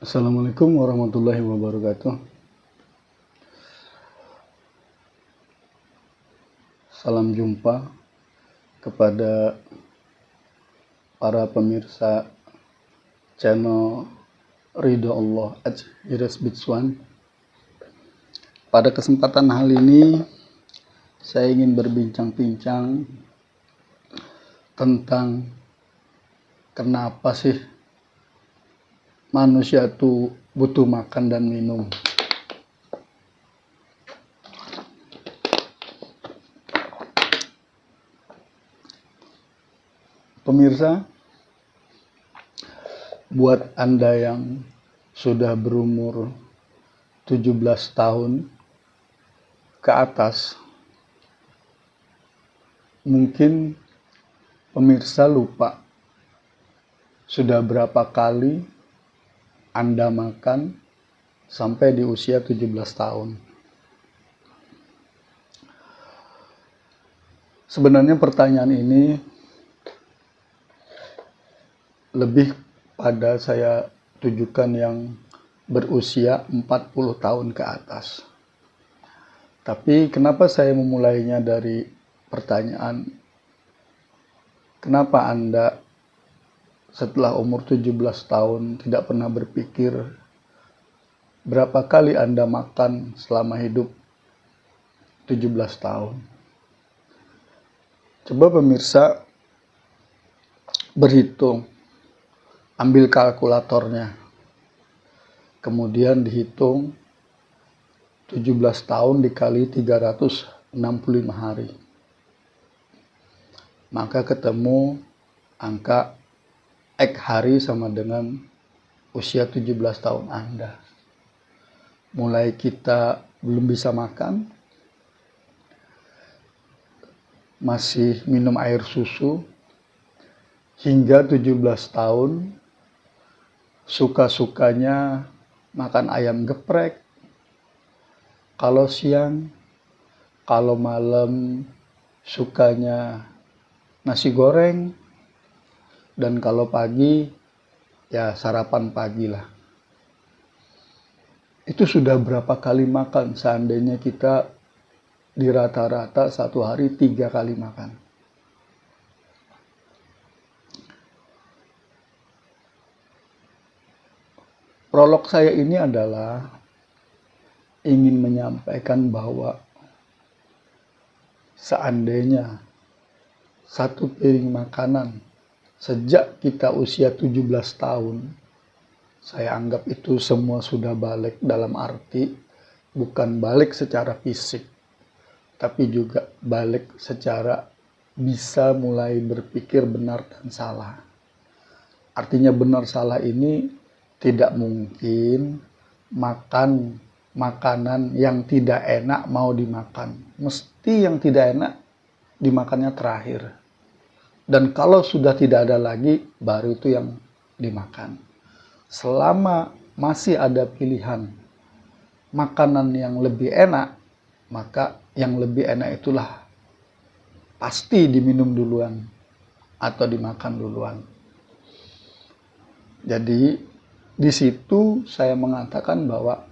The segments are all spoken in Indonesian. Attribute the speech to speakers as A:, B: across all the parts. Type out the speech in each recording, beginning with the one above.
A: Assalamualaikum warahmatullahi wabarakatuh. Salam jumpa kepada para pemirsa channel Ridho Allah @iresbitswan. Pada kesempatan hal ini saya ingin berbincang-bincang tentang kenapa sih manusia itu butuh makan dan minum. Pemirsa, buat Anda yang sudah berumur 17 tahun ke atas, mungkin pemirsa lupa sudah berapa kali Anda makan sampai di usia 17 tahun. Sebenarnya pertanyaan ini lebih pada saya tujukan yang berusia 40 tahun ke atas. Tapi kenapa saya memulainya dari pertanyaan, kenapa Anda setelah umur 17 tahun tidak pernah berpikir berapa kali Anda makan selama hidup 17 tahun? Coba pemirsa berhitung. Ambil kalkulatornya, kemudian dihitung 17 tahun dikali 365 hari. Maka ketemu angka X hari sama dengan usia 17 tahun Anda. Mulai kita belum bisa makan, masih minum air susu, hingga 17 tahun suka-sukanya makan ayam geprek, kalau siang, kalau malam sukanya nasi goreng, dan kalau pagi ya sarapan pagi lah. Itu sudah berapa kali makan seandainya kita di rata-rata satu hari 3 kali makan. Prolog saya ini adalah ingin menyampaikan bahwa seandainya satu piring makanan sejak kita usia 17 tahun, saya anggap itu semua sudah balik, dalam arti bukan balik secara fisik, tapi juga balik secara bisa mulai berpikir benar dan salah. Artinya benar salah ini tidak mungkin makan makanan yang tidak enak mau dimakan. Mesti yang tidak enak dimakannya terakhir. Dan kalau sudah tidak ada lagi, baru itu yang dimakan. Selama masih ada pilihan makanan yang lebih enak, maka yang lebih enak itulah pasti diminum duluan atau dimakan duluan. Jadi di situ saya mengatakan bahwa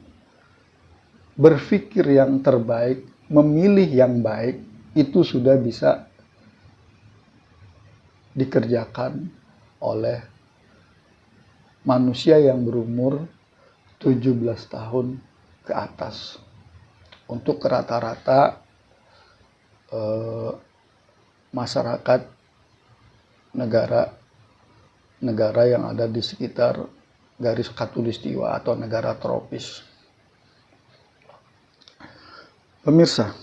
A: berpikir yang terbaik, memilih yang baik, itu sudah bisa dikerjakan oleh manusia yang berumur 17 tahun ke atas. Untuk rata-rata masyarakat negara yang ada di sekitar garis khatulistiwa atau negara tropis. Pemirsa,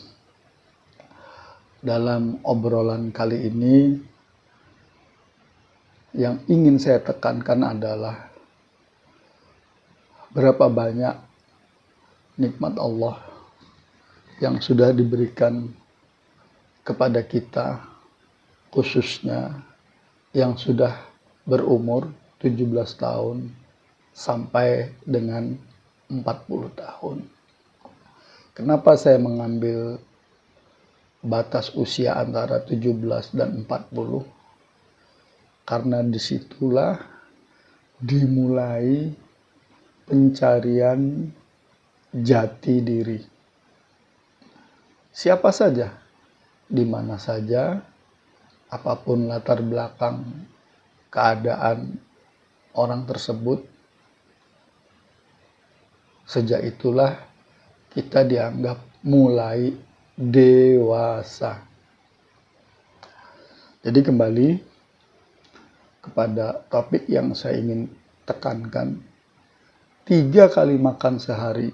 A: dalam obrolan kali ini yang ingin saya tekankan adalah berapa banyak nikmat Allah yang sudah diberikan kepada kita, khususnya yang sudah berumur 17 tahun sampai dengan 40 tahun. Kenapa saya mengambil batas usia antara 17 dan 40? Karena disitulah dimulai pencarian jati diri. Siapa saja, di mana saja, apapun latar belakang keadaan orang tersebut, sejak itulah kita dianggap mulai dewasa. Jadi kembali kepada topik yang saya ingin tekankan, 3 kali makan sehari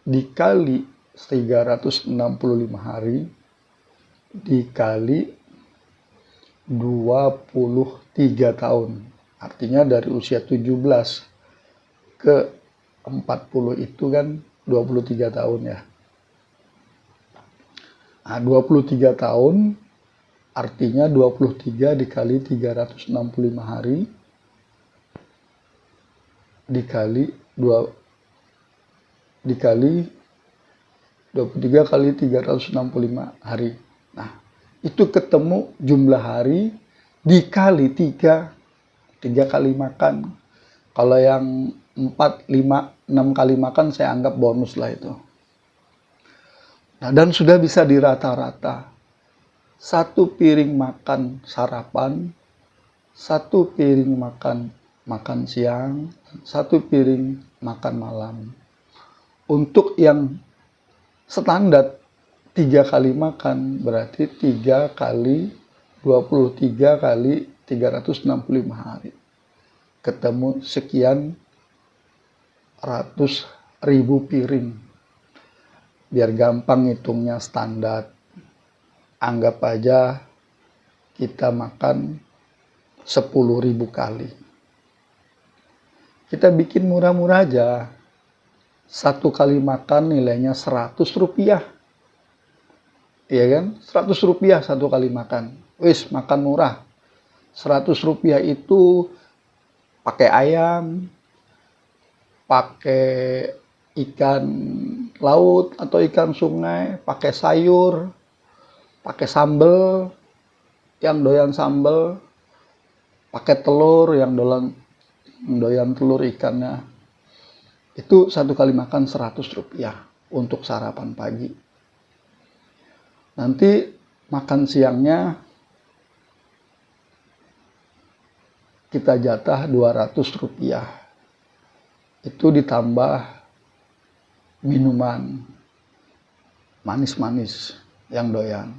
A: dikali 365 hari dikali 23 tahun. Artinya dari usia 17 ke 40 itu kan 23 tahun ya. Nah, 23 tahun artinya 23 dikali 365 hari dikali 23 kali 365 hari. Nah, itu ketemu jumlah hari dikali 3 kali makan. Kalau yang 4, 5, 6 kali makan saya anggap bonus lah itu. Nah, dan sudah bisa dirata-rata. 1 piring makan sarapan, 1 piring makan siang, 1 piring makan malam. Untuk yang standar 3 kali makan berarti 3 kali 23 kali 365 hari. Ketemu sekian ratus ribu piring. Biar gampang hitungnya standar. Anggap aja kita makan 10.000 kali. Kita bikin murah-murah aja. 1 kali makan nilainya 100 rupiah. Iya kan? 100 rupiah 1 kali makan. Wis, makan murah. 100 rupiah itu pakai ayam, pakai ikan laut atau ikan sungai, pakai sayur, pakai sambal, yang doyan sambal, pakai telur, yang doyan telur ikannya. Itu 1 kali makan 100 rupiah untuk sarapan pagi. Nanti makan siangnya kita jatah 200 rupiah. Itu ditambah minuman manis-manis yang doyan.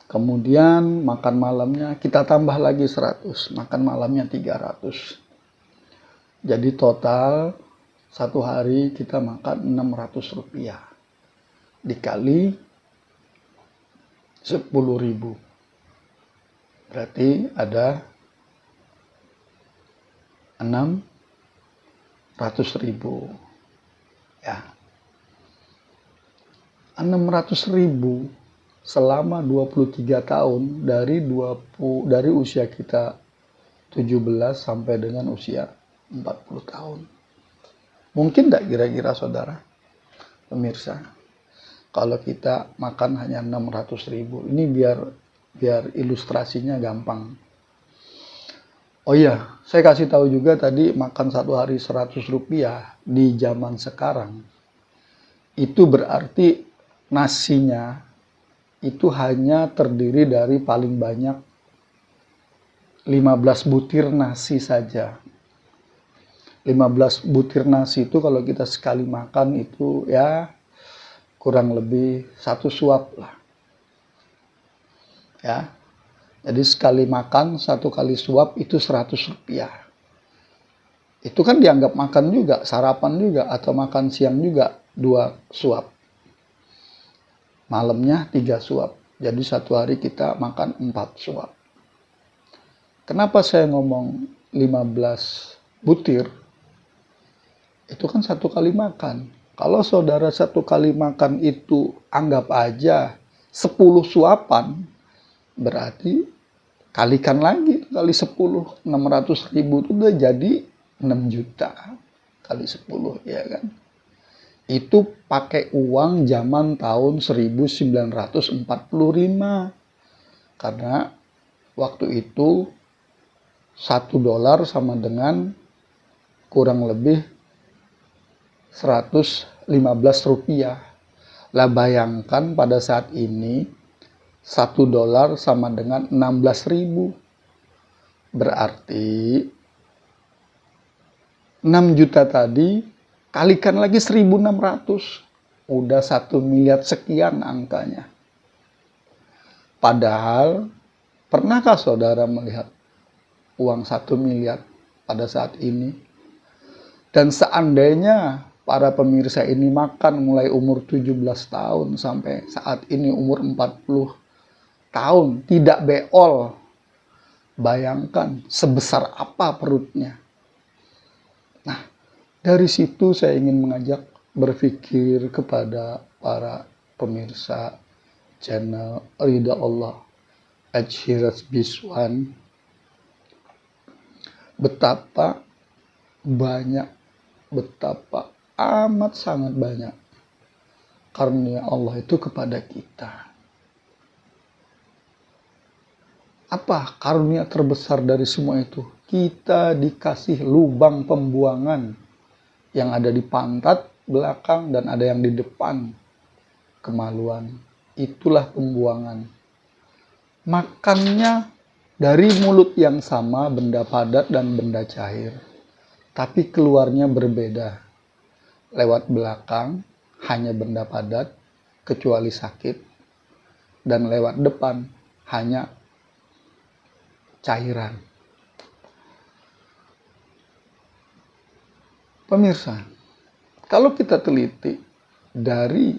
A: Kemudian makan malamnya kita tambah lagi 100, makan malamnya 300. Jadi total 1 hari kita makan 600 rupiah. Dikali 10.000. Berarti ada 600.000. Ya. 600.000 selama 23 tahun dari usia kita 17 sampai dengan usia 40 tahun. Mungkin enggak kira-kira saudara, pemirsa, kalau kita makan hanya 600.000, ini biar ilustrasinya gampang. Oh iya, saya kasih tahu juga tadi makan 1 hari 100 rupiah di zaman sekarang. Itu berarti nasinya itu hanya terdiri dari paling banyak 15 butir nasi saja. 15 butir nasi itu kalau kita sekali makan itu ya kurang lebih 1 suap lah. Ya. Jadi sekali makan 1 kali suap itu 100 rupiah. Itu kan dianggap makan juga, sarapan juga, atau makan siang juga 2 suap. Malamnya 3 suap. Jadi 1 hari kita makan 4 suap. Kenapa saya ngomong 15 butir? Itu kan 1 kali makan. Kalau saudara 1 kali makan itu anggap aja 10 suapan, berarti kalikan lagi kali 10, 600.000 itu udah jadi 6 juta kali 10, ya kan? Itu pakai uang zaman tahun 1945. Karena waktu itu $1 sama dengan kurang lebih 115 rupiah. Lah bayangkan pada saat ini $1 sama dengan 16.000. Berarti 6 juta tadi kalikan lagi 1.600. Udah 1 miliar sekian angkanya. Padahal pernahkah saudara melihat uang 1 miliar pada saat ini? Dan seandainya para pemirsa ini makan mulai umur 17 tahun sampai saat ini umur 40 tahun, tidak beol. Bayangkan sebesar apa perutnya. Nah, dari situ saya ingin mengajak berpikir kepada para pemirsa channel Ridha Allah Adhiras Biswan, betapa banyak, betapa amat sangat banyak karunia Allah itu kepada kita. Apa karunia terbesar dari semua itu? Kita dikasih lubang pembuangan yang ada di pantat belakang dan ada yang di depan. Kemaluan, itulah pembuangan. Makannya dari mulut yang sama, benda padat dan benda cair, tapi keluarnya berbeda. Lewat belakang hanya benda padat kecuali sakit, dan lewat depan hanya cairan. Pemirsa, kalau kita teliti dari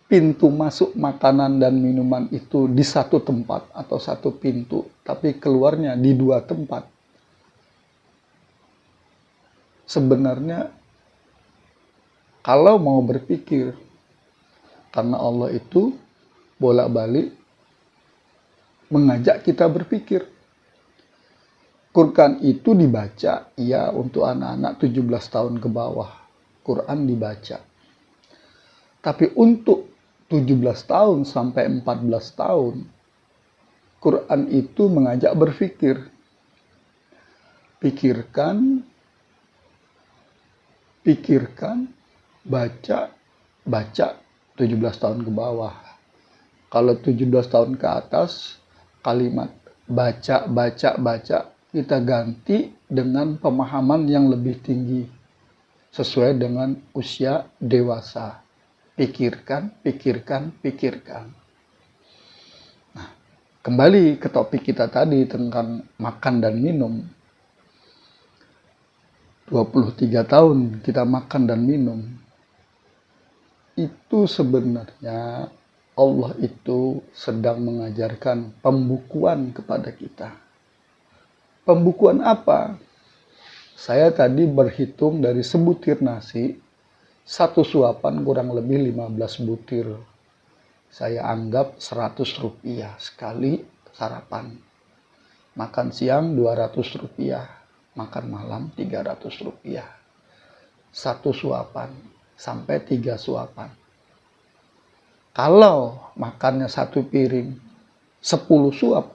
A: pintu masuk makanan dan minuman itu di satu tempat atau satu pintu, tapi keluarnya di 2 tempat. Sebenarnya kalau mau berpikir, karena Allah itu bolak-balik mengajak kita berpikir. Quran itu dibaca, ya, untuk anak-anak 17 tahun ke bawah. Quran dibaca. Tapi untuk 17 tahun sampai 14 tahun, Quran itu mengajak berpikir. Pikirkan, baca 17 tahun ke bawah. Kalau 17 tahun ke atas, kalimat baca, kita ganti dengan pemahaman yang lebih tinggi sesuai dengan usia dewasa. Pikirkan. Nah, kembali ke topik kita tadi tentang makan dan minum. 23 tahun kita makan dan minum. Itu sebenarnya Allah itu sedang mengajarkan pembukuan kepada kita. Pembukuan apa? Saya tadi berhitung dari sebutir nasi, 1 suapan kurang lebih 15 butir. Saya anggap 100 rupiah sekali sarapan. Makan siang 200 rupiah, makan malam 300 rupiah. 1 suapan sampai 3 suapan. Kalau makannya 1 piring 10 suap,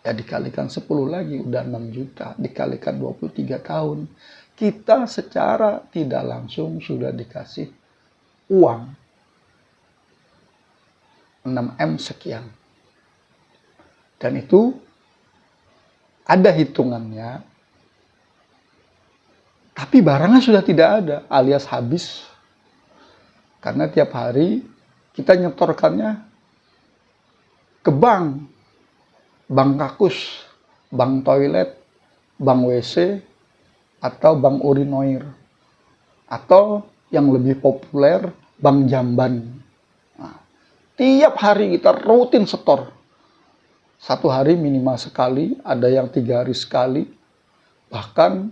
A: ya dikalikan 10 lagi udah 6 juta, dikalikan 23 tahun. Kita secara tidak langsung sudah dikasih uang 6M sekian. Dan itu ada hitungannya, tapi barangnya sudah tidak ada, alias habis. Karena tiap hari kita nyetorkannya ke bank kakus, bank toilet, bank WC, atau bank urinoir, atau yang lebih populer, bank jamban. Nah, tiap hari kita rutin setor. 1 hari minimal sekali, ada yang 3 hari sekali. Bahkan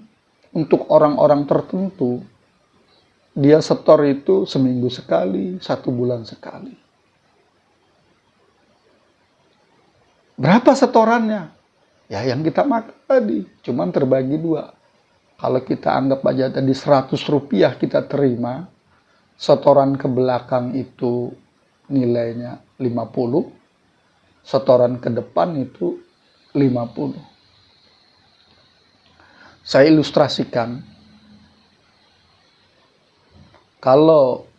A: untuk orang-orang tertentu, dia setor itu seminggu sekali, 1 bulan sekali. Berapa setorannya? Ya yang kita makan tadi, cuman terbagi 2. Kalau kita anggap aja tadi 100 rupiah kita terima, setoran ke belakang itu nilainya 50, setoran ke depan itu 50. Saya ilustrasikan, kalau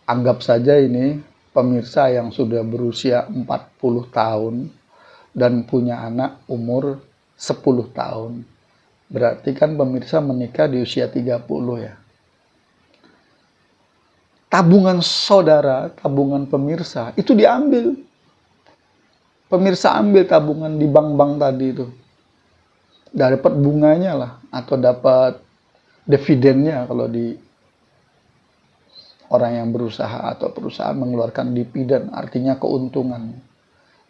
A: anggap saja ini pemirsa yang sudah berusia 40 tahun dan punya anak umur 10 tahun. Berarti kan pemirsa menikah di usia 30 ya. Tabungan saudara, tabungan pemirsa, itu diambil. Pemirsa ambil tabungan di bank-bank tadi itu. Dapat bunganya lah, atau dapat dividennya kalau di orang yang berusaha atau perusahaan mengeluarkan dividen, artinya keuntungan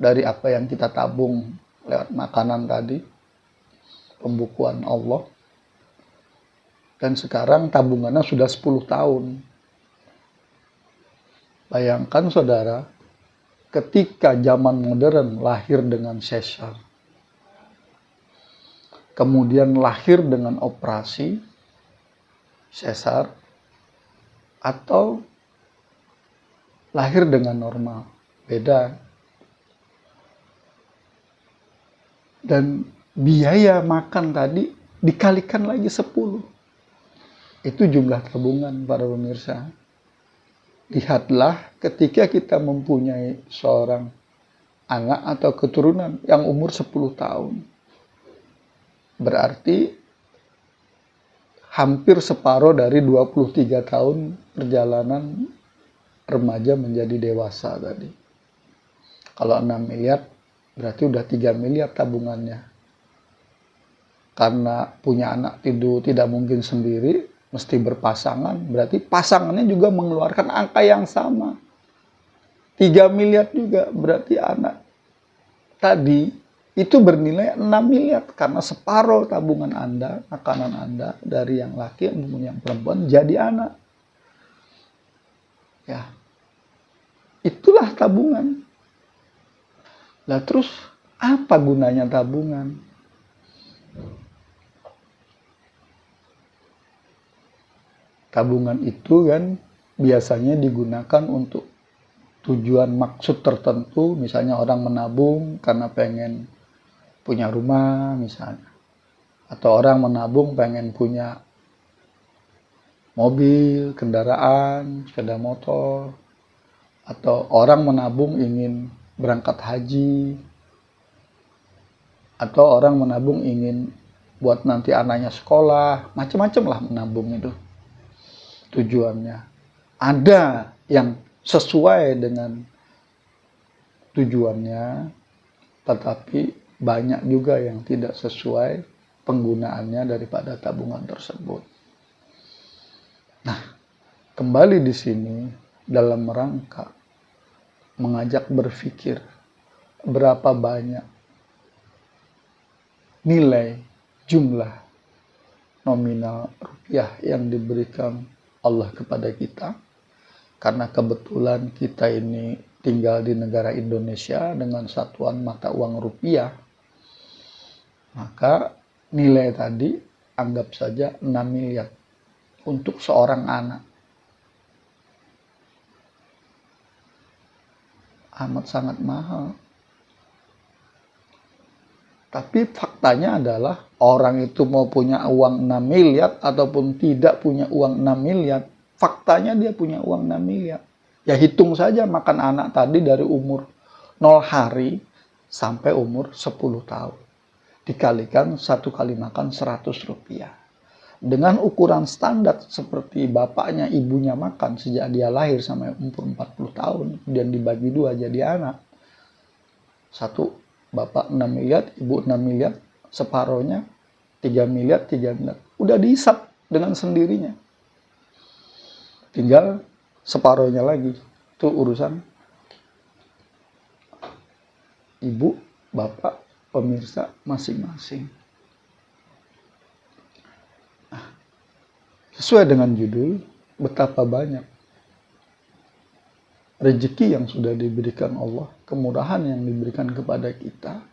A: dari apa yang kita tabung lewat makanan tadi, pembukuan Allah. Dan sekarang tabungannya sudah 10 tahun. Bayangkan saudara, ketika zaman modern lahir dengan sesar, kemudian lahir dengan operasi sesar, atau lahir dengan normal, beda. Dan biaya makan tadi dikalikan lagi 10. Itu jumlah tabungan para pemirsa. Lihatlah ketika kita mempunyai seorang anak atau keturunan yang umur 10 tahun. Berarti hampir separuh dari 23 tahun perjalanan remaja menjadi dewasa tadi. Kalau 6 miliar, berarti udah 3 miliar tabungannya. Karena punya anak itu tidak mungkin sendiri, mesti berpasangan, berarti pasangannya juga mengeluarkan angka yang sama. 3 miliar juga, berarti anak tadi itu bernilai 6 miliar. Karena separuh tabungan Anda, makanan Anda, dari yang laki maupun yang perempuan, jadi anak. Ya, itulah tabungan. Lah terus, apa gunanya tabungan? Tabungan itu kan biasanya digunakan untuk tujuan maksud tertentu, misalnya orang menabung karena pengen punya rumah misalnya, atau orang menabung pengen punya mobil, kendaraan, sepeda motor, atau orang menabung ingin berangkat haji, atau orang menabung ingin buat nanti anaknya sekolah, macam-macam lah menabung itu. Tujuannya ada yang sesuai dengan tujuannya, tetapi banyak juga yang tidak sesuai penggunaannya daripada tabungan tersebut. Nah, kembali di sini dalam rangka mengajak berpikir berapa banyak nilai jumlah nominal rupiah yang diberikan Allah kepada kita, karena kebetulan kita ini tinggal di negara Indonesia dengan satuan mata uang rupiah, maka nilai tadi anggap saja 6 miliar untuk seorang anak. Amat sangat mahal. Tapi faktanya adalah orang itu mau punya uang 6 miliar ataupun tidak punya uang 6 miliar, faktanya dia punya uang 6 miliar. Ya hitung saja makan anak tadi dari umur 0 hari sampai umur 10 tahun. Dikalikan satu kali makan 100 rupiah. Dengan ukuran standar seperti bapaknya ibunya makan sejak dia lahir sampai umur 40 tahun, kemudian dibagi 2 jadi anak. Satu bapak 6 miliar, ibu 6 miliar, separohnya 3 miliar, 3 miliar. Udah dihisap dengan sendirinya. Tinggal separohnya lagi. Itu urusan ibu, bapak, pemirsa masing-masing. Nah, sesuai dengan judul, betapa banyak rezeki yang sudah diberikan Allah, kemurahan yang diberikan kepada kita,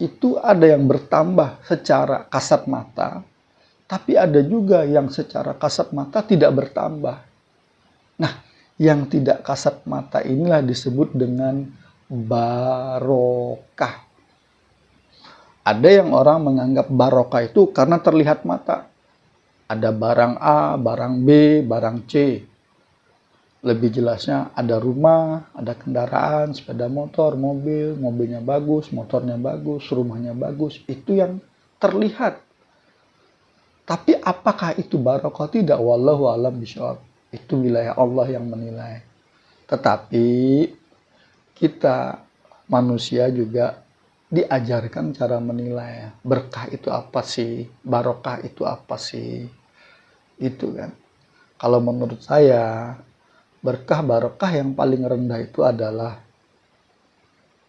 A: itu ada yang bertambah secara kasat mata, tapi ada juga yang secara kasat mata tidak bertambah. Nah, yang tidak kasat mata inilah disebut dengan barokah. Ada yang orang menganggap barokah itu karena terlihat mata. Ada barang A, barang B, barang C. Lebih jelasnya ada rumah, ada kendaraan, sepeda motor, mobil, mobilnya bagus, motornya bagus, rumahnya bagus. Itu yang terlihat. Tapi apakah itu barokah? Tidak. Wallahu a'lam bishawab. Itu wilayah Allah yang menilai. Tetapi kita manusia juga diajarkan cara menilai. Berkah itu apa sih? Barokah itu apa sih? Itu kan. Kalau menurut saya, berkah barokah yang paling rendah itu adalah,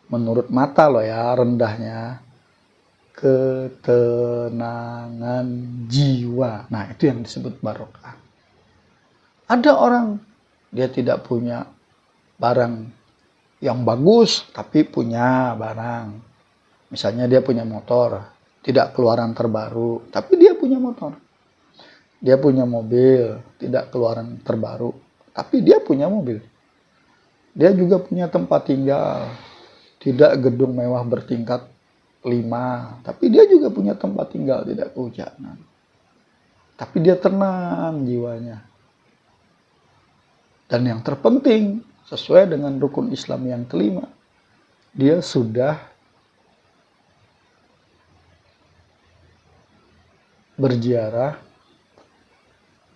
A: menurut mata loh ya, rendahnya ketenangan jiwa. Nah, itu yang disebut barokah. Ada orang dia tidak punya barang yang bagus, tapi punya barang. Misalnya dia punya motor, tidak keluaran terbaru, tapi dia punya motor. Dia punya mobil, tidak keluaran terbaru, tapi dia punya mobil. Dia juga punya tempat tinggal, tidak gedung mewah bertingkat 5, tapi dia juga punya tempat tinggal, tidak kehujanan. Tapi dia tenang jiwanya. Dan yang terpenting, sesuai dengan rukun Islam yang kelima, dia sudah berziarah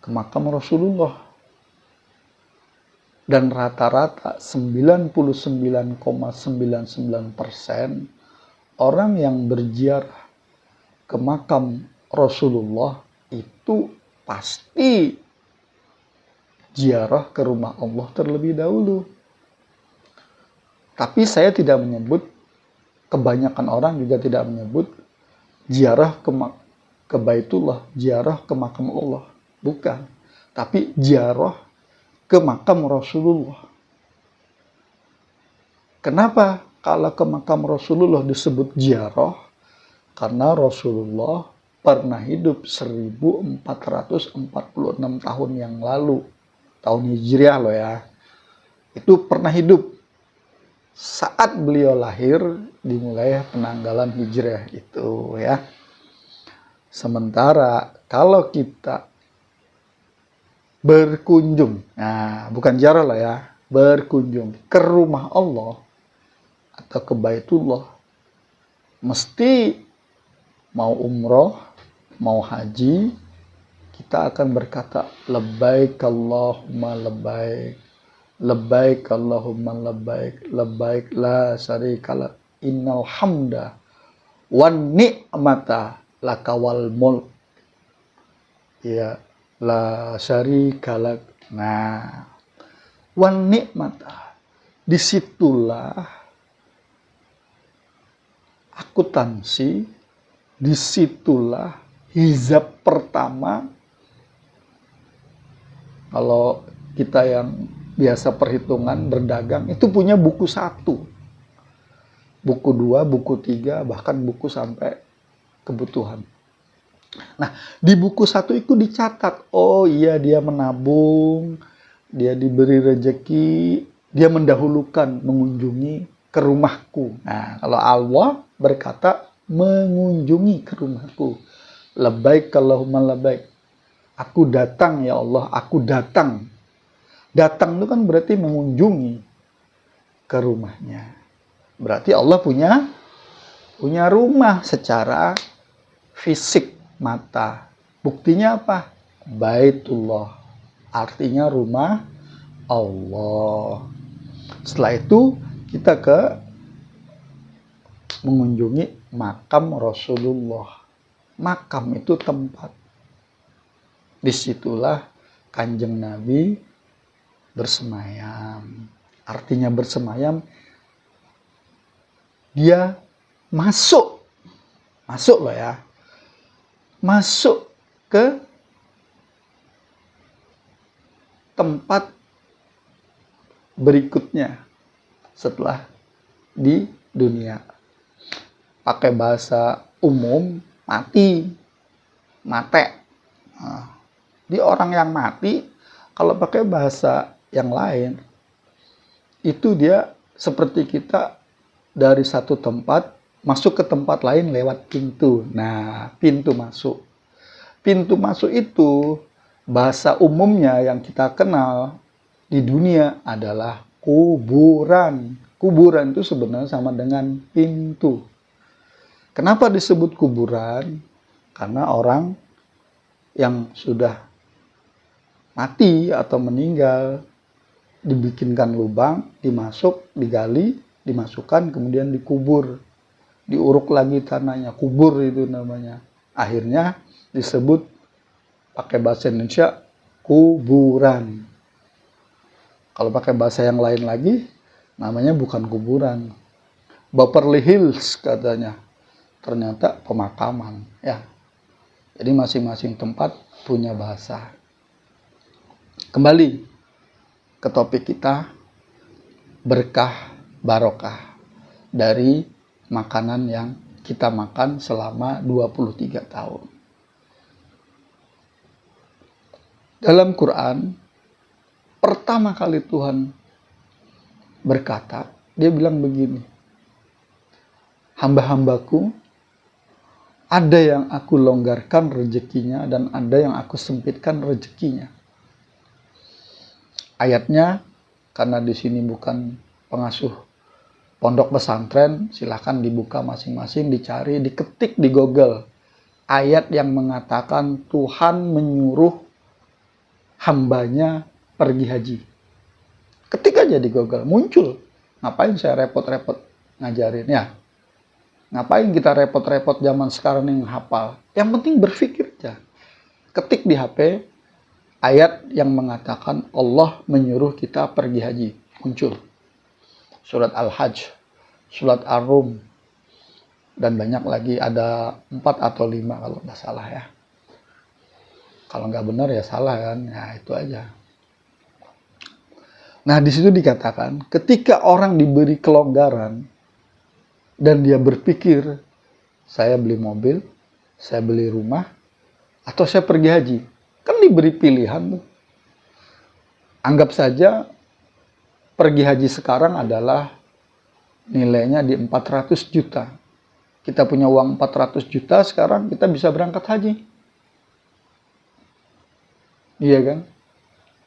A: ke makam Rasulullah. Dan rata-rata 99,99% orang yang berziarah ke makam Rasulullah itu pasti ziarah ke rumah Allah terlebih dahulu. Tapi saya tidak menyebut, kebanyakan orang juga tidak menyebut ziarah ke Baitullah, ziarah ke makam Allah. Bukan. Tapi ziarah ke makam Rasulullah. Kenapa kalau ke makam Rasulullah disebut ziarah? Karena Rasulullah pernah hidup 1446 tahun yang lalu. Tahun Hijriah loh ya. Itu pernah hidup. Saat beliau lahir dimulai penanggalan Hijriah itu ya. Sementara kalau kita berkunjung, nah bukan ziarah lah ya, berkunjung ke rumah Allah atau ke Baitullah, mesti mau umroh, mau haji, kita akan berkata labbaik Allahumma labbaik, labbaik Allahumma labbaik, labbaik la syarika lak, innal hamda wan ni'mata lakawal mulk, ya la syarika lak. Nah, wan ni'mata, disitulah akuntansi, disitulah hizab pertama. Kalau kita yang biasa perhitungan berdagang itu punya buku 1, buku 2, buku 3, bahkan buku sampai kebutuhan. Nah, di buku 1 itu dicatat, oh iya dia menabung, dia diberi rezeki, dia mendahulukan mengunjungi ke rumahku. Nah, kalau Allah berkata mengunjungi ke rumahku, labbaik Allahumma labbaik, aku datang ya Allah, aku datang. Datang itu kan berarti mengunjungi ke rumahnya. Berarti Allah punya rumah secara fisik mata. Buktinya apa? Baitullah, artinya rumah Allah. Setelah itu kita mengunjungi makam Rasulullah. Makam itu tempat. Disitulah Kanjeng Nabi bersemayam. Artinya bersemayam, dia masuk loh ya, masuk ke tempat berikutnya setelah di dunia. Pakai bahasa umum, mate. Nah, di orang yang mati, kalau pakai bahasa yang lain, itu dia seperti kita dari satu tempat masuk ke tempat lain lewat pintu. Nah, pintu masuk. Pintu masuk itu bahasa umumnya yang kita kenal di dunia adalah kuburan. Kuburan itu sebenarnya sama dengan pintu. Kenapa disebut kuburan? Karena orang yang sudah mati atau meninggal dibikinkan lubang, dimasuk, digali, dimasukkan, kemudian dikubur. Diuruk lagi tanahnya, kubur itu namanya. Akhirnya disebut pakai bahasa Indonesia kuburan. Kalau pakai bahasa yang lain lagi, namanya bukan kuburan. Beverly Hills katanya. Ternyata pemakaman, ya. Jadi masing-masing tempat punya bahasa. Kembali ke topik kita, berkah barokah dari makanan yang kita makan selama 23 tahun. Dalam Quran, pertama kali Tuhan berkata, dia bilang begini, hamba-hambaku, ada yang aku longgarkan rezekinya dan ada yang aku sempitkan rezekinya. Ayatnya, karena di sini bukan pengasuh pondok pesantren, silahkan dibuka masing-masing, dicari, diketik di Google. Ayat yang mengatakan Tuhan menyuruh hambanya pergi haji. Ketik aja di Google, muncul. Ngapain saya repot-repot ngajarin ya? Ngapain kita repot-repot zaman sekarang yang hafal? Yang penting berpikir aja. Ketik di HP ayat yang mengatakan Allah menyuruh kita pergi haji. Muncul. Surat Al-Hajj, surat Ar-Rum, dan banyak lagi, ada 4 atau 5 kalau nggak salah ya. Kalau nggak benar ya salah kan, ya itu aja. Nah di situ dikatakan ketika orang diberi kelonggaran, dan dia berpikir, saya beli mobil, saya beli rumah, atau saya pergi haji. Kan diberi pilihan tuh. Anggap saja pergi haji sekarang adalah nilainya di 400 juta. Kita punya uang 400 juta, sekarang kita bisa berangkat haji. Iya kan?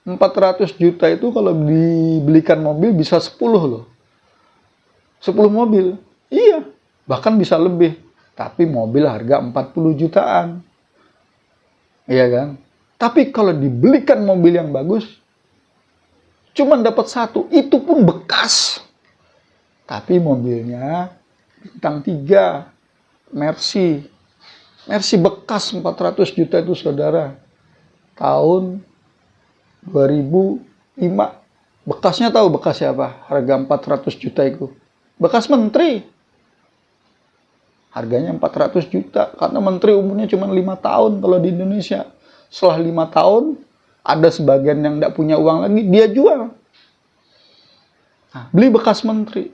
A: 400 juta itu kalau dibelikan mobil bisa 10 loh. 10 mobil. Iya, bahkan bisa lebih. Tapi mobil harga 40 jutaan. Iya kan? Tapi kalau dibelikan mobil yang bagus, cuma dapat 1, itu pun bekas. Tapi mobilnya bintang 3, Mercy. Mercy bekas 400 juta itu saudara. Tahun 2005. Bekasnya tahu bekas siapa? Harga 400 juta itu. Bekas menteri. Harganya 400 juta. Karena menteri umurnya cuma 5 tahun kalau di Indonesia. Setelah 5 tahun, ada sebagian yang tidak punya uang lagi, dia jual. Nah, beli bekas menteri.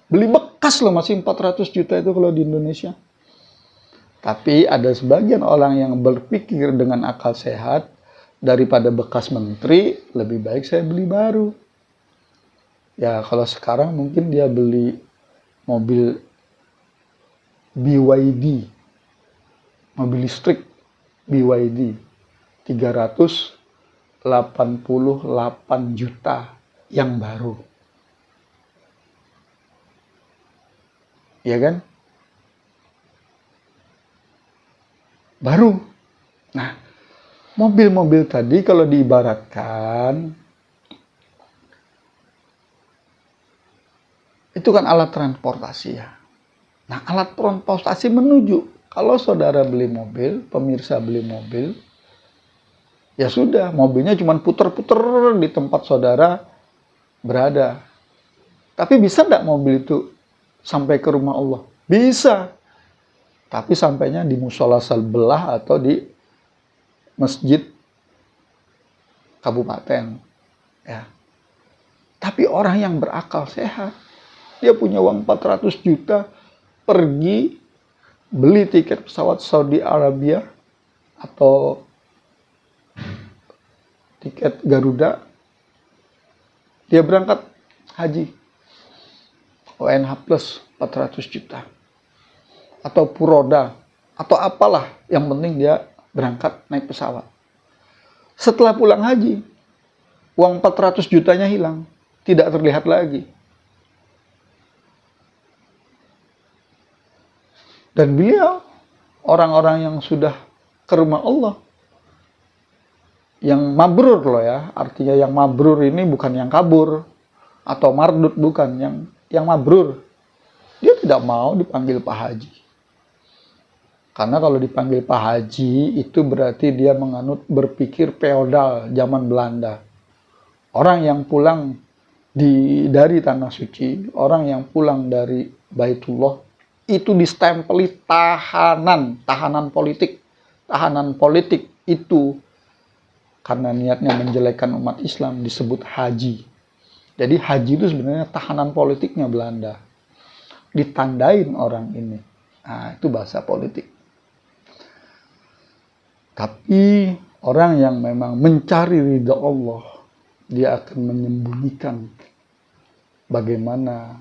A: Beli bekas loh, masih 400 juta itu kalau di Indonesia. Tapi ada sebagian orang yang berpikir dengan akal sehat, daripada bekas menteri, lebih baik saya beli baru. Ya kalau sekarang mungkin dia beli mobil BYD, mobil listrik BYD, 388 juta yang baru. Ya kan? Baru. Nah, mobil-mobil tadi kalau diibaratkan, itu kan alat transportasi ya. Nah, alat transportasi menuju. Kalau saudara beli mobil, pemirsa beli mobil, ya sudah, mobilnya cuma puter-puter di tempat saudara berada. Tapi bisa enggak mobil itu sampai ke rumah Allah? Bisa. Tapi sampainya di musola sebelah atau di masjid kabupaten. Ya. Tapi orang yang berakal sehat, dia punya uang 400 juta, pergi beli tiket pesawat Saudi Arabia atau tiket Garuda, dia berangkat haji. ONH plus 400 juta. atau Puroda atau apalah, yang penting dia berangkat naik pesawat. Setelah pulang haji, uang 400 jutanya hilang, tidak terlihat lagi. Dan beliau orang-orang yang sudah ke rumah Allah, yang mabrur loh ya, artinya yang mabrur ini bukan yang kabur atau mardut, bukan, yang mabrur. Dia tidak mau dipanggil Pak Haji. Karena kalau dipanggil Pak Haji itu berarti dia menganut berpikir feodal zaman Belanda. Orang yang pulang dari tanah suci, orang yang pulang dari Baitullah itu distempeli tahanan politik. Tahanan politik itu karena niatnya menjelekkan umat Islam disebut haji. Jadi haji itu sebenarnya tahanan politiknya Belanda. Ditandain orang ini. Nah, itu bahasa politik. Tapi orang yang memang mencari ridha Allah, dia akan menyembunyikan bagaimana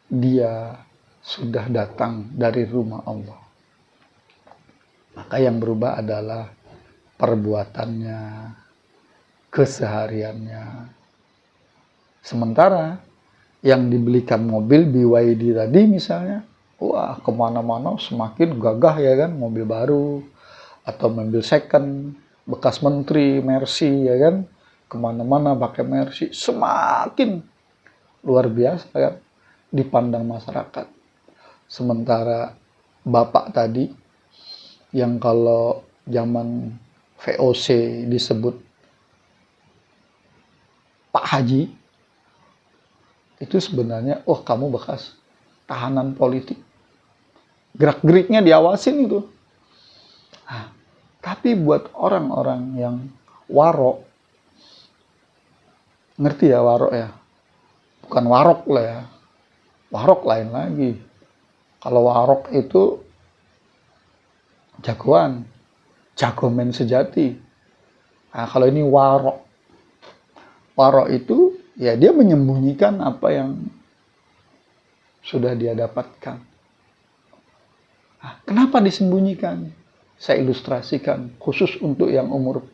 A: dia sudah datang dari rumah Allah. Maka yang berubah adalah perbuatannya, kesehariannya. Sementara yang dibelikan mobil BYD tadi misalnya, wah kemana-mana semakin gagah ya kan, mobil baru atau mobil second, bekas menteri, Mercy ya kan, kemana-mana pakai Mercy, semakin luar biasa kan dipandang masyarakat. Sementara bapak tadi yang kalau zaman VOC disebut Pak Haji, itu sebenarnya kamu bekas tahanan politik, gerak-geriknya diawasin itu. Nah, tapi buat orang-orang yang warok, ngerti ya warok ya, bukan warok lah ya, warok lain lagi. Kalau warok itu jagoan, jagomen sejati. Nah, kalau ini warok, warok itu ya dia menyembunyikan apa yang sudah dia dapatkan. Nah, kenapa disembunyikan? Saya ilustrasikan khusus untuk yang umur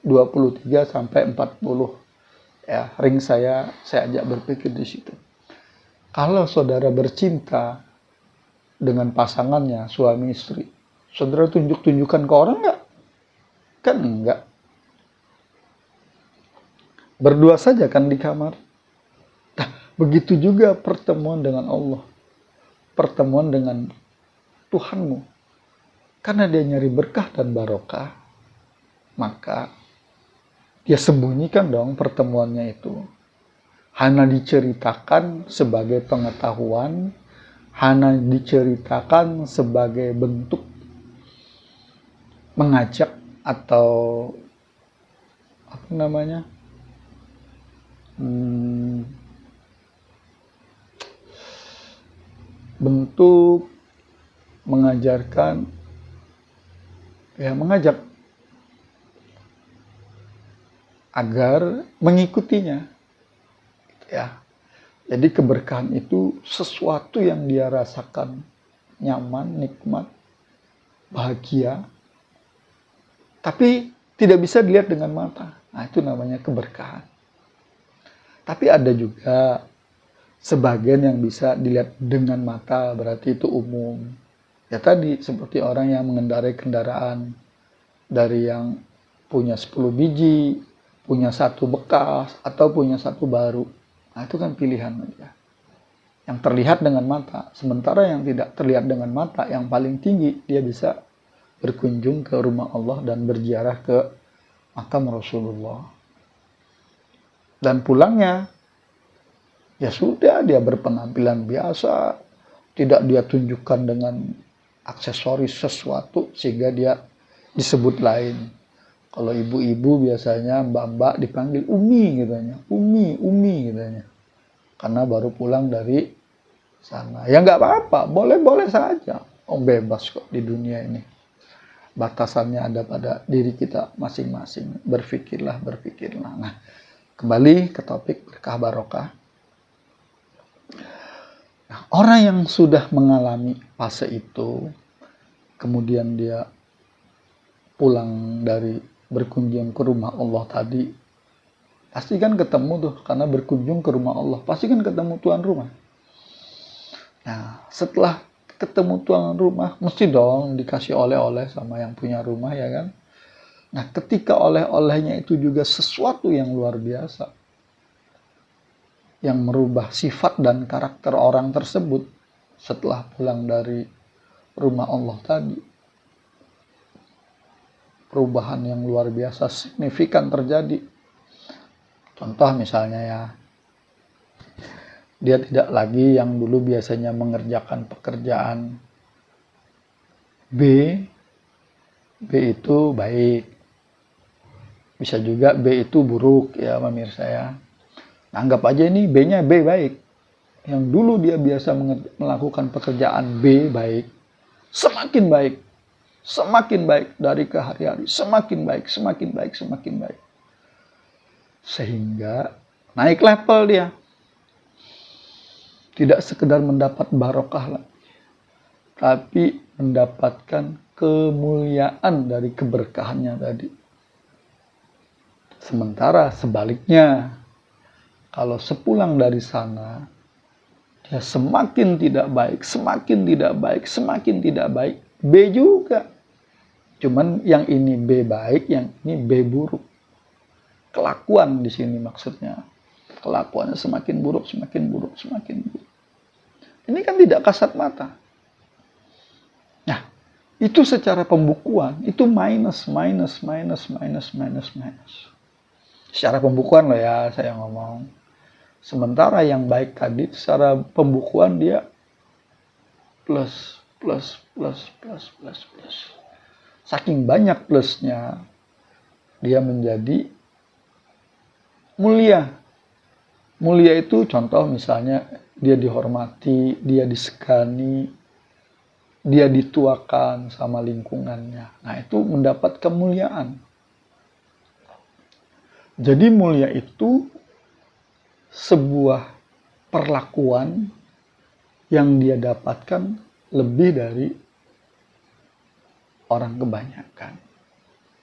A: 23 sampai 40. Ya, ring saya ajak berpikir di situ. Kalau saudara bercinta dengan pasangannya, suami istri, saudara tunjuk-tunjukkan ke orang enggak? Kan enggak. Berdua saja kan di kamar. Nah, begitu juga pertemuan dengan Allah. Pertemuan dengan Tuhanmu. Karena dia nyari berkah dan barokah, maka dia sembunyikan dong pertemuannya itu. Hanya diceritakan sebagai pengetahuan, hanya diceritakan sebagai bentuk mengajak atau apa namanya, bentuk mengajarkan, ya mengajak agar mengikutinya, ya. Jadi keberkahan itu sesuatu yang dia rasakan nyaman, nikmat, bahagia, tapi tidak bisa dilihat dengan mata. Nah, itu namanya keberkahan. Tapi ada juga sebagian yang bisa dilihat dengan mata, berarti itu umum. Ya tadi, seperti orang yang mengendarai kendaraan, dari yang punya 10 biji, punya 1 bekas, atau punya 1 baru. Nah, itu kan pilihan aja. Yang terlihat dengan mata. Sementara yang tidak terlihat dengan mata, yang paling tinggi, dia bisa berkunjung ke rumah Allah dan berziarah ke makam Rasulullah. Dan pulangnya, ya sudah, dia berpenampilan biasa. Tidak dia tunjukkan dengan aksesoris sesuatu, sehingga dia disebut lain. Kalau ibu-ibu biasanya mbak-mbak dipanggil Umi katanya, Umi katanya, karena baru pulang dari sana. Ya nggak apa-apa, boleh-boleh saja. Bebas kok di dunia ini. Batasannya ada pada diri kita masing-masing. Berpikirlah. Nah, kembali ke topik berkah barokah. Nah, Orang yang sudah mengalami fase itu, kemudian dia pulang dari berkunjung ke rumah Allah tadi, pasti kan ketemu tuh, karena berkunjung ke rumah Allah, pasti kan ketemu tuan rumah. Nah, setelah ketemu tuan rumah, mesti dong dikasih oleh-oleh sama yang punya rumah, ya kan? Nah, ketika oleh-olehnya itu juga sesuatu yang luar biasa, yang merubah sifat dan karakter orang tersebut setelah pulang dari rumah Allah tadi. Perubahan yang luar biasa signifikan terjadi. Contoh misalnya ya, dia tidak lagi yang dulu biasanya mengerjakan pekerjaan B itu baik. Bisa juga B itu buruk ya pemirsa ya. Anggap aja ini B-nya B baik. Yang dulu dia biasa melakukan pekerjaan B baik, semakin baik. Semakin baik dari ke hari-hari. Semakin baik, semakin baik, semakin baik. Sehingga naik level dia. Tidak sekedar mendapat barokah lagi, tapi mendapatkan kemuliaan dari keberkahannya tadi. Sementara sebaliknya, kalau sepulang dari sana, dia semakin tidak baik, semakin tidak baik, semakin tidak baik. B juga. Cuman yang ini B baik, yang ini B buruk. Kelakuan di sini maksudnya. Kelakuannya semakin buruk, semakin buruk, semakin buruk. Ini kan tidak kasat mata. Nah, itu secara pembukuan, itu minus. Secara pembukuan loh ya saya ngomong. Sementara yang baik tadi secara pembukuan dia plus. Saking banyak plusnya, dia menjadi mulia. Mulia itu contoh misalnya dia dihormati, dia disegani, dia dituakan sama lingkungannya. Nah, itu mendapat kemuliaan. Jadi mulia itu sebuah perlakuan yang dia dapatkan lebih dari orang kebanyakan.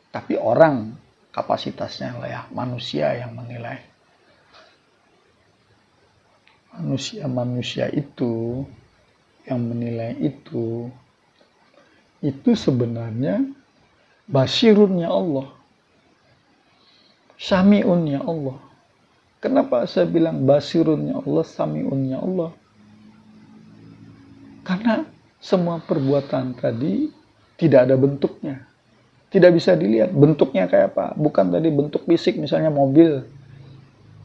A: Tapi orang kapasitasnya lah ya, manusia yang menilai. Manusia itu yang menilai itu sebenarnya basirunnya Allah, sami'unnya Allah. Kenapa saya bilang basirunnya Allah, sami'unnya Allah? Karena semua perbuatan tadi tidak ada bentuknya. Tidak bisa dilihat bentuknya kayak apa. Bukan tadi bentuk fisik, misalnya mobil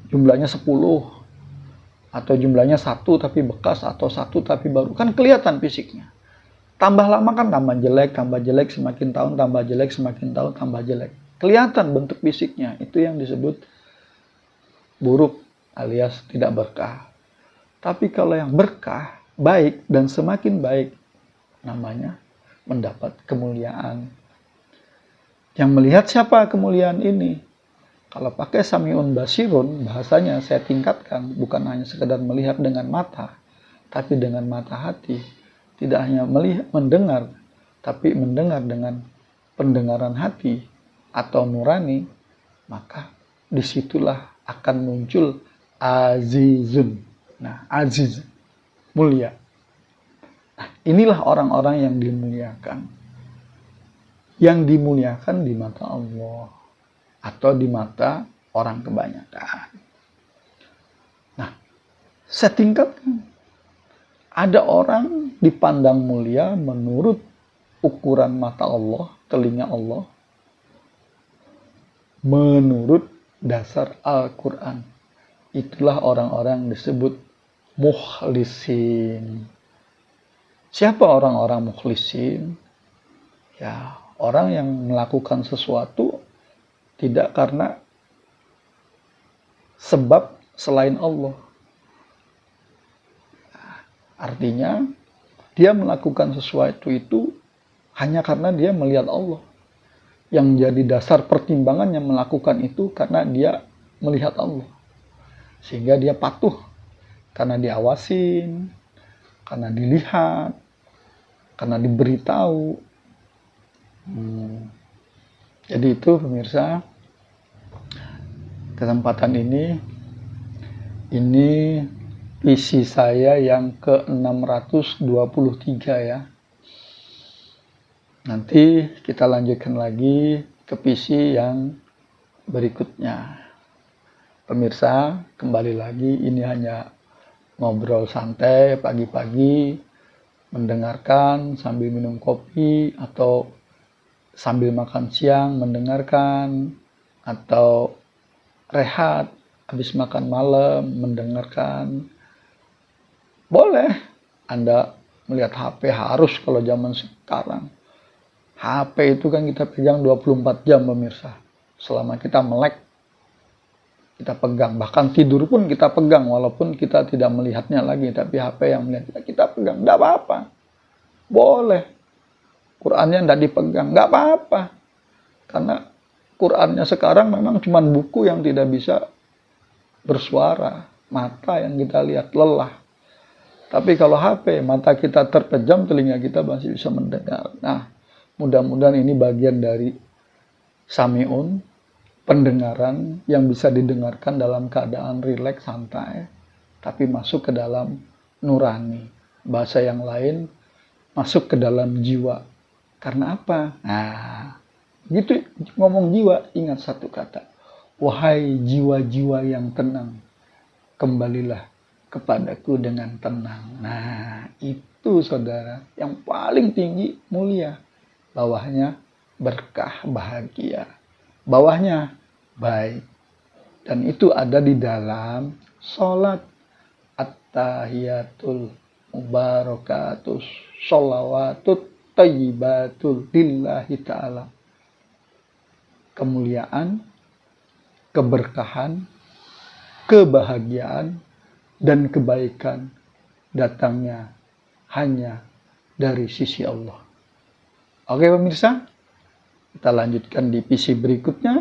A: jumlahnya 10 atau jumlahnya 1 tapi bekas atau 1 tapi baru. Kan kelihatan fisiknya. Tambah lama kan tambah jelek, semakin tahun tambah jelek, semakin tahun tambah jelek. Kelihatan bentuk fisiknya. Itu yang disebut buruk alias tidak berkah. Tapi kalau yang berkah, baik dan semakin baik, namanya mendapat kemuliaan. Yang melihat siapa kemuliaan ini? Kalau pakai sami'un basirun, bahasanya saya tingkatkan, bukan hanya sekedar melihat dengan mata, tapi dengan mata hati. Tidak hanya melihat, mendengar, tapi mendengar dengan pendengaran hati atau nurani, maka disitulah akan muncul azizun. Nah, aziz, mulia. Nah, inilah orang-orang yang dimuliakan. Yang dimuliakan di mata Allah atau di mata orang kebanyakan. Nah, saya tingkatkan. Ada orang dipandang mulia menurut ukuran mata Allah, telinga Allah, menurut dasar Al-Quran. Itulah orang-orang disebut mukhlisin. Siapa orang-orang mukhlisin? Ya, orang yang melakukan sesuatu tidak karena sebab selain Allah. Artinya, dia melakukan sesuatu itu hanya karena dia melihat Allah. Yang jadi dasar pertimbangannya melakukan itu karena dia melihat Allah. Sehingga dia patuh karena diawasin, karena dilihat, karena diberitahu. Jadi itu pemirsa, kesempatan ini PC saya yang ke-623 ya. Nanti kita lanjutkan lagi ke PC yang berikutnya. Pemirsa, kembali lagi, ini hanya ngobrol santai pagi-pagi, mendengarkan sambil minum kopi, atau sambil makan siang mendengarkan, atau rehat habis makan malam mendengarkan. Boleh Anda melihat HP, harus kalau zaman sekarang. HP itu kan kita pegang 24 jam pemirsa. Selama kita melek, kita pegang. Bahkan tidur pun kita pegang, walaupun kita tidak melihatnya lagi, tapi HP yang melihat kita pegang. Tidak apa-apa. Boleh. Qurannya tidak dipegang. Tidak apa-apa. Karena Qurannya sekarang memang cuma buku yang tidak bisa bersuara. Mata yang kita lihat lelah. Tapi kalau HP, mata kita terpejam, telinga kita masih bisa mendengar. Nah, mudah-mudahan ini bagian dari sami'un, pendengaran yang bisa didengarkan dalam keadaan rileks, santai, tapi masuk ke dalam nurani. Bahasa yang lain, masuk ke dalam jiwa. Karena apa? Nah, gitu ngomong jiwa, ingat satu kata. Wahai jiwa-jiwa yang tenang, kembalilah kepadaku dengan tenang. Nah, itu saudara, yang paling tinggi mulia. Bawahnya berkah, bahagia. Bawahnya baik. Dan itu ada di dalam sholat. At-tahiyatul mubarakatus sholawatut tayyibatul lillahi ta'ala. Kemuliaan, keberkahan, kebahagiaan, dan kebaikan datangnya hanya dari sisi Allah. Oke pemirsa, kita lanjutkan di PC berikutnya.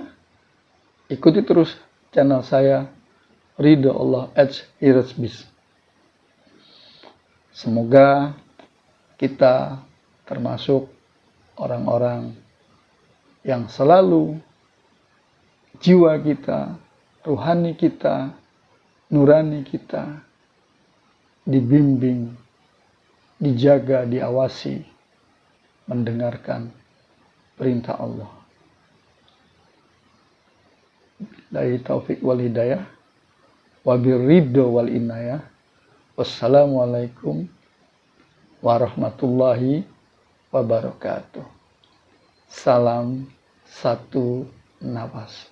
A: Ikuti terus channel saya, Ridho Allah @hirasbis. Semoga kita termasuk orang-orang yang selalu jiwa kita, ruhani kita, nurani kita dibimbing, dijaga, diawasi, mendengarkan perintah Allah. Dari taufik wal hidayah, wabil ridho wal inayah. Wassalamualaikum warahmatullahi wabarakatuh. Salam satu nafas.